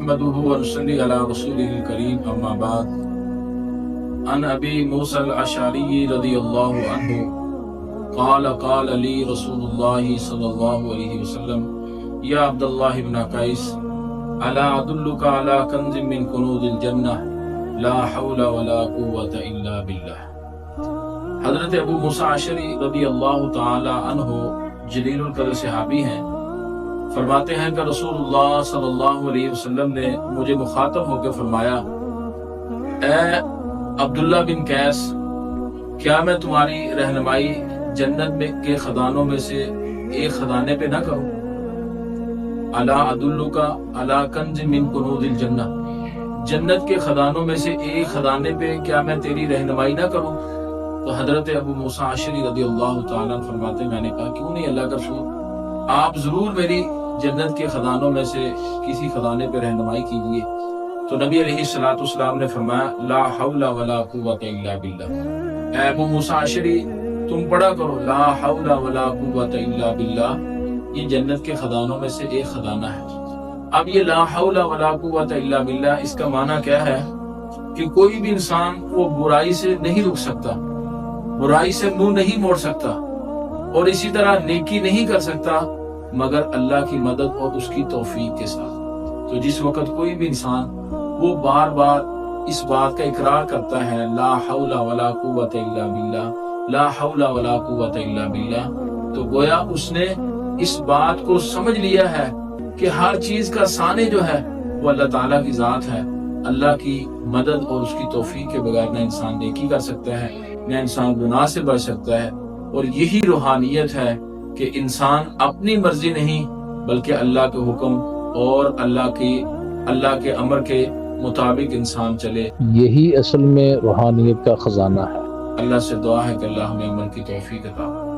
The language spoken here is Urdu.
نحمده ونصلي على رسوله الكريم أما بعد عن أبي موسى الأشعري رضي الله عنه قال قال لي رسول الله صلى الله عليه وسلم يا عبد الله بن قيس ألا أدلك على كنز من كنوز الجنة لا حول ولا قوة إلا بالله۔ حضرت ابو موسیٰ اشعری رضی اللہ تعالی عنہ جلیل القدر صحابی ہیں، فرماتے ہیں کہ رسول اللہ صلی اللہ علیہ وسلم نے مجھے مخاطب ہو کے فرمایا، اے عبداللہ بن قیس، کیا میں تمہاری رہنمائی جنت میں کے خزانوں میں سے ایک خزانے پہ نہ کروں؟ الا ادلک علی کنز من کنوز الجنہ، جنت کے خزانوں میں سے ایک خزانے پہ کیا میں تیری رہنمائی نہ کروں؟ تو حضرت ابو موسیٰ اشعری رضی اللہ تعالیٰ عنہ فرماتے، میں نے کہا کیوں نہیں اللہ کا رسول، آپ ضرور میری جنت کے خزانوں میں سے کسی خزانے پہ رہنمائی کیجیے۔ تو نبی علیہ الصلوۃ والسلام نے فرمایا لا حول ولا قوت الا باللہ، اے ابو موسیٰ اشعری تم پڑھا کرو لا حول ولا قوت الا باللہ، یہ جنت کے خزانوں میں سے ایک خزانہ ہے۔ اب یہ لا حول ولا قوت الا باللہ اس کا معنی کیا ہے کہ کوئی بھی انسان وہ برائی سے نہیں رک سکتا، برائی سے منہ نہیں موڑ سکتا، اور اسی طرح نیکی نہیں کر سکتا مگر اللہ کی مدد اور اس کی توفیق کے ساتھ۔ تو جس وقت کوئی بھی انسان وہ بار بار اس بات کا اقرار کرتا ہے لا حول ولا قوت الا باللہ، لا حول ولا قوت الا باللہ، تو گویا اس نے اس بات کو سمجھ لیا ہے کہ ہر چیز کا ثانی جو ہے وہ اللہ تعالیٰ کی ذات ہے۔ اللہ کی مدد اور اس کی توفیق کے بغیر نہ انسان نیکی کر سکتا ہے، نہ انسان گناہ سے بچ سکتا ہے، اور یہی روحانیت ہے کہ انسان اپنی مرضی نہیں بلکہ اللہ کے حکم اور اللہ کے امر کے مطابق انسان چلے، یہی اصل میں روحانیت کا خزانہ ہے۔ اللہ سے دعا ہے کہ اللہ ہمیں عمل کی توفیق عطا فرمائے۔